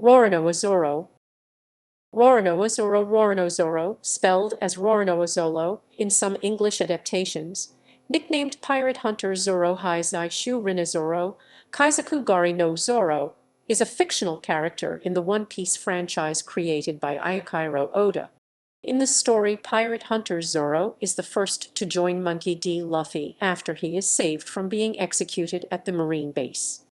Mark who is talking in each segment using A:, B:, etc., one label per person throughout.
A: Roronoa Zoro. Roronoa Zoro, Roronoa Zoro, spelled as Roronoa Zolo in some English adaptations, nicknamed Pirate Hunter Zoro Eiichiro Zoro, Kaizoku-Gari no Zoro, is a fictional character in the One Piece franchise created by Eiichiro Oda. In the story, Pirate Hunter Zoro is the first to join Monkey D. Luffy after he is saved from being executed at the Marine base.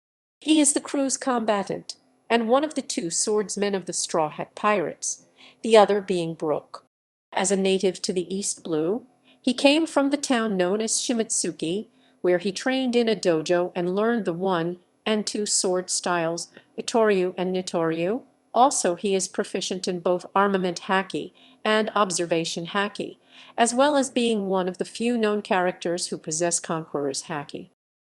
A: He is the crew's combatant, and one of the two swordsmen of the Straw Hat Pirates, the other being Brook. As a native to the East Blue, he came from the town known as Shimotsuki, where he trained in a dojo and learned the one and two sword styles, ittōryū and nitōryū. Also, he is proficient in both armament haki and observation haki, as well as being one of the few known characters who possess Conquerors haki.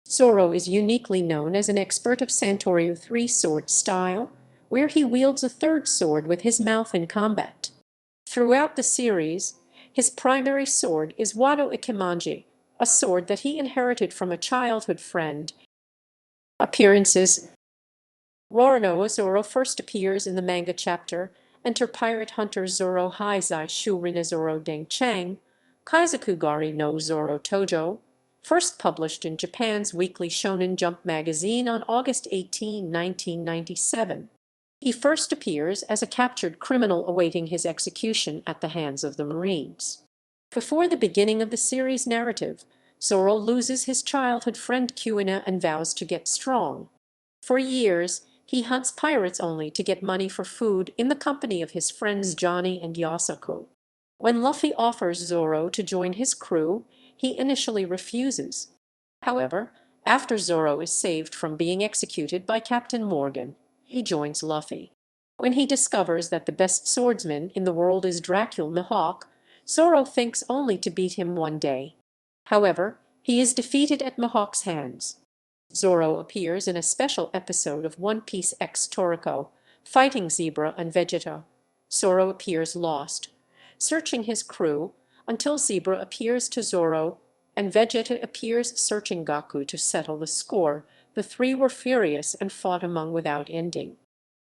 A: Zoro is uniquely known as an expert of Santōryū three-sword style, where he wields a third sword with his mouth in combat. Throughout the series, his primary sword is Wado Ichimonji, a sword that he inherited from a childhood friend. Appearances: Roronoa Zoro first appears in the manga chapter Enter Pirate Hunter Zoro Eiichiro Zoro Den Chang, Kaizoku-Gari no Zoro Tojo, first published in Japan's Weekly Shonen Jump magazine on August 18, 1997. He first appears as a captured criminal awaiting his execution at the hands of the Marines. Before the beginning of the series' narrative, Zoro loses his childhood friend Kuina and vows to get strong. For years, he hunts pirates only to get money for food in the company of his friends Johnny and Yasaku. When Luffy offers Zoro to join his crew, he initially refuses. However, after Zoro is saved from being executed by Captain Morgan, he joins Luffy. When he discovers that the best swordsman in the world is Dracula Mihawk, Zoro thinks only to beat him one day. However, he is defeated at Mihawk's hands. Zoro appears in a special episode of One Piece X Toriko, fighting Zebra and Vegeta. Zoro appears lost, searching his crew, until Zebra appears to Zoro, and Vegeta appears searching Gaku to settle the score. The three were furious and fought among without ending.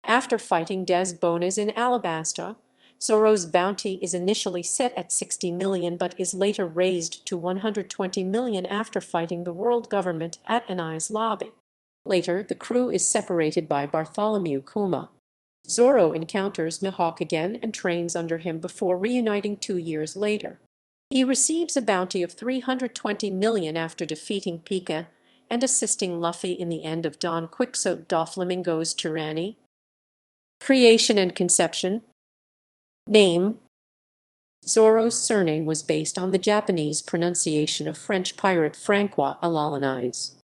A: After fighting Des Bones in Alabasta, Zoro's bounty is initially set at 60 million but is later raised to 120 million after fighting the world government at Enies Lobby. Later, the crew is separated by Bartholomew Kuma. Zoro encounters Mihawk again and trains under him before reuniting 2 years later. He receives a bounty of 320 million after defeating Pika and assisting Luffy in the end of Don Quixote Doflamingo's tyranny. Creation and conception. Name: Zoro's surname was based on the Japanese pronunciation of French pirate Francois Alalanize.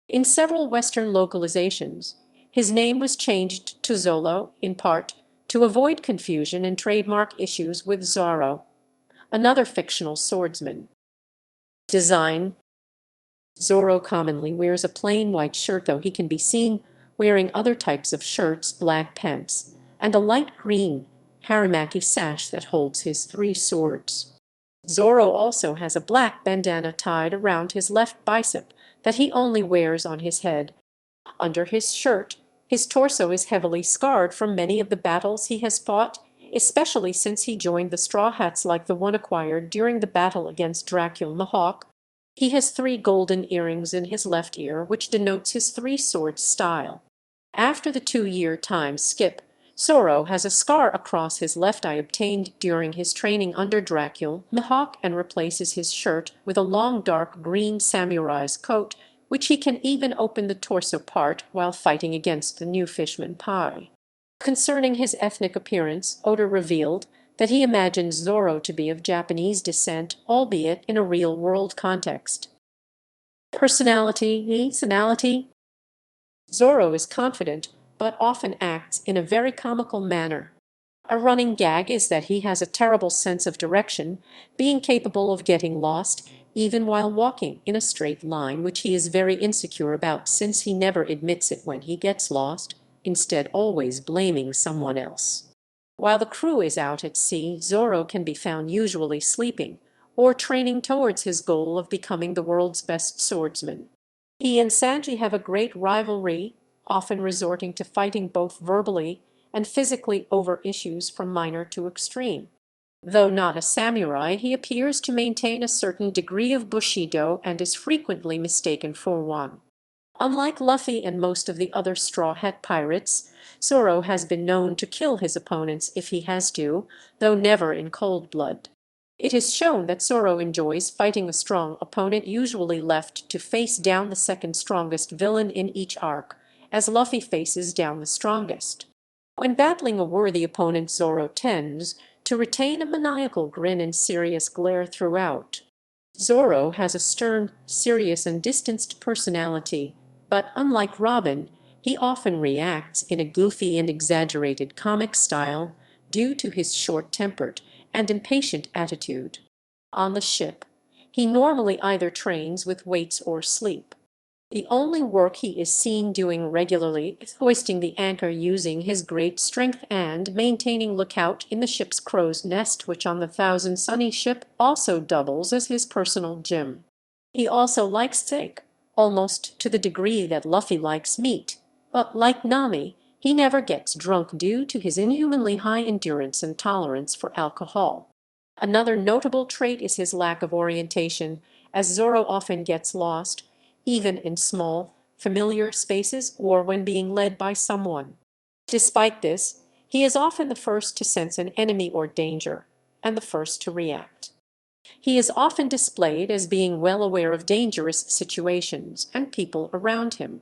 A: In several Western localizations, his name was changed to Zolo, in part, to avoid confusion and trademark issues with Zoro, another fictional swordsman. Design: Zoro commonly wears a plain white shirt, though he can be seen wearing other types of shirts, black pants, and a light green haramaki sash that holds his three swords. Zoro also has a black bandana tied around his left bicep that he only wears on his head. Under his shirt, his torso is heavily scarred from many of the battles he has fought, especially since he joined the Straw Hats like the one acquired during the battle against Dracula Mihawk. He has 3 golden earrings in his left ear, which denotes his three-sword style. After the 2-year time skip, Zoro has a scar across his left eye obtained during his training under Dracula Mihawk and replaces his shirt with a long dark green samurai's coat, which he can even open the torso part while fighting against the new Fishman Pai. Concerning his ethnic appearance, Oda revealed that he imagines Zoro to be of Japanese descent, albeit in a real-world context. Personality. Zoro is confident, but often acts in a very comical manner. A running gag is that he has a terrible sense of direction, being capable of getting lost, even while walking in a straight line, which he is very insecure about since he never admits it when he gets lost, instead always blaming someone else. While the crew is out at sea, Zoro can be found usually sleeping, or training towards his goal of becoming the world's best swordsman. He and Sanji have a great rivalry, often resorting to fighting both verbally and physically over issues from minor to extreme. Though not a samurai, he appears to maintain a certain degree of bushido and is frequently mistaken for one. Unlike Luffy and most of the other Straw Hat pirates, Zoro has been known to kill his opponents if he has to, though never in cold blood. It is shown that Zoro enjoys fighting a strong opponent, usually left to face down the second strongest villain in each arc, as Luffy faces down the strongest. When battling a worthy opponent, Zoro tends to retain a maniacal grin and serious glare throughout. Zoro has a stern, serious, and distanced personality, but unlike Robin, he often reacts in a goofy and exaggerated comic style due to his short-tempered and impatient attitude. On the ship, he normally either trains with weights or sleep. The only work he is seen doing regularly is hoisting the anchor using his great strength and maintaining lookout in the ship's crow's nest, which on the Thousand Sunny ship also doubles as his personal gym. He also likes steak, almost to the degree that Luffy likes meat, but like Nami, he never gets drunk due to his inhumanly high endurance and tolerance for alcohol. Another notable trait is his lack of orientation, as Zoro often gets lost, even in small, familiar spaces or when being led by someone. Despite this, he is often the first to sense an enemy or danger, and the first to react. He is often displayed as being well aware of dangerous situations and people around him.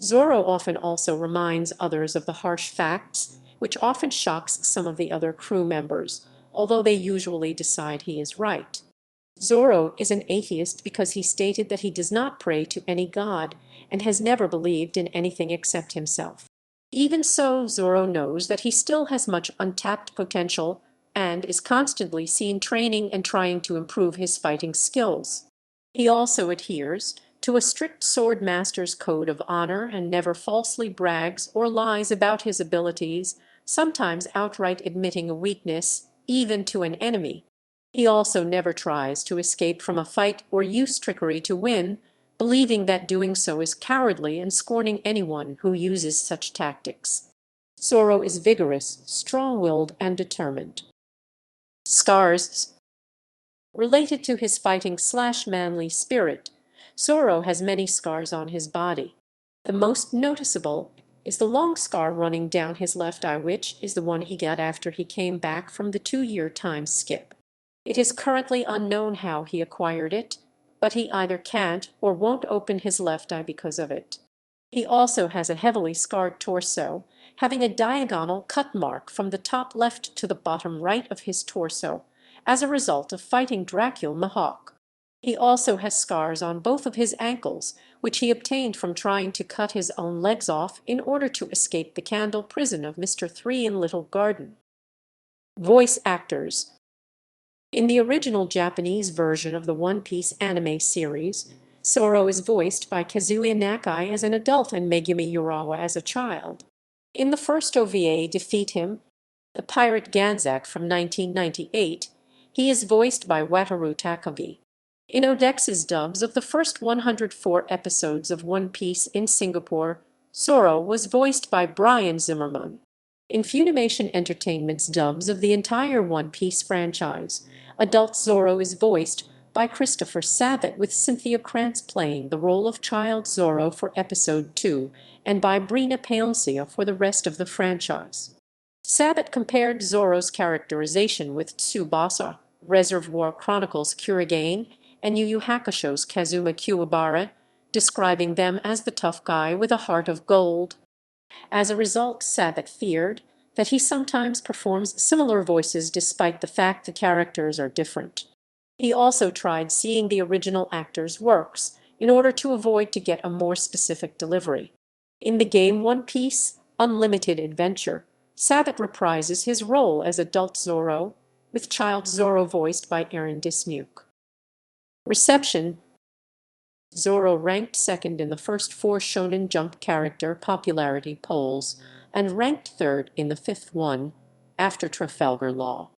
A: Zoro often also reminds others of the harsh facts, which often shocks some of the other crew members, although they usually decide he is right. Zoro is an atheist because he stated that he does not pray to any god and has never believed in anything except himself. Even so, Zoro knows that he still has much untapped potential and is constantly seen training and trying to improve his fighting skills. He also adheres to a strict sword master's code of honor and never falsely brags or lies about his abilities, sometimes outright admitting a weakness, even to an enemy. He also never tries to escape from a fight or use trickery to win, believing that doing so is cowardly and scorning anyone who uses such tactics. Zoro is vigorous, strong-willed, and determined. Scars. Related to his fighting/manly spirit, Zoro has many scars on his body. The most noticeable is the long scar running down his left eye, which is the one he got after he came back from the 2-year time skip. It is currently unknown how he acquired it, but he either can't or won't open his left eye because of it. He also has a heavily scarred torso, having a diagonal cut mark from the top left to the bottom right of his torso, as a result of fighting Dracula Mahawk. He also has scars on both of his ankles, which he obtained from trying to cut his own legs off in order to escape the candle prison of Mr. Three in Little Garden. Voice actors. In the original Japanese version of the One Piece anime series, Zoro is voiced by Kazuya Nakai as an adult and Megumi Urawa as a child. In the first OVA Defeat Him, the pirate Ganzak from 1998, he is voiced by Wataru Takagi. In Odex's dubs of the first 104 episodes of One Piece in Singapore, Zoro was voiced by Brian Zimmerman. In Funimation Entertainment's dubs of the entire One Piece franchise, adult Zoro is voiced by Christopher Sabat, with Cynthia Krantz playing the role of child Zoro for Episode 2, and by Brina Palencia for the rest of the franchise. Sabat compared Zoro's characterization with Tsubasa, Reservoir Chronicles' Kurigane, and Yu Yu Hakusho's Kazuma Kuwabara, describing them as the tough guy with a heart of gold. As a result, Sabat feared that he sometimes performs similar voices despite the fact the characters are different. He also tried seeing the original actors' works in order to avoid to get a more specific delivery. In the game One Piece Unlimited Adventure, Sabat reprises his role as adult Zoro, with child Zoro voiced by Aaron Dismuke. Reception. Zoro ranked second in the first 4 Shonen Jump character popularity polls and ranked third in the 5th one, after Trafalgar Law.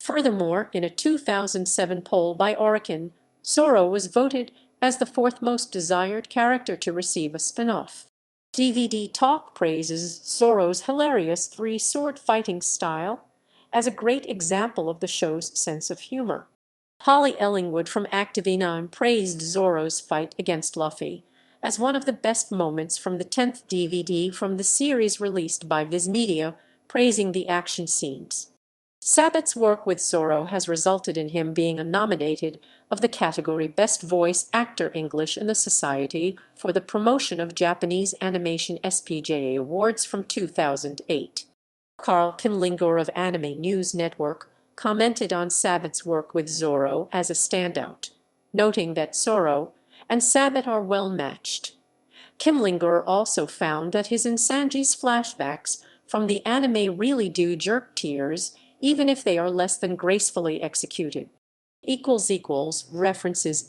A: Furthermore, in a 2007 poll by Oricon, Zoro was voted as the 4th most desired character to receive a spin-off. DVD Talk praises Zoro's hilarious three-sword fighting style as a great example of the show's sense of humor. Holly Ellingwood from Active9 praised Zoro's fight against Luffy as one of the best moments from the 10th DVD from the series released by Viz Media, praising the action scenes. Sabat's work with Zoro has resulted in him being nominated of the category Best Voice Actor English in the Society for the Promotion of Japanese Animation SPJA Awards from 2008. Carl Kimlinger of Anime News Network commented on Sabat's work with Zoro as a standout, noting that Zoro and Sabat are well matched. Kimlinger also found that his and Sanji's flashbacks from the anime really do jerk tears, even if they are less than gracefully executed. References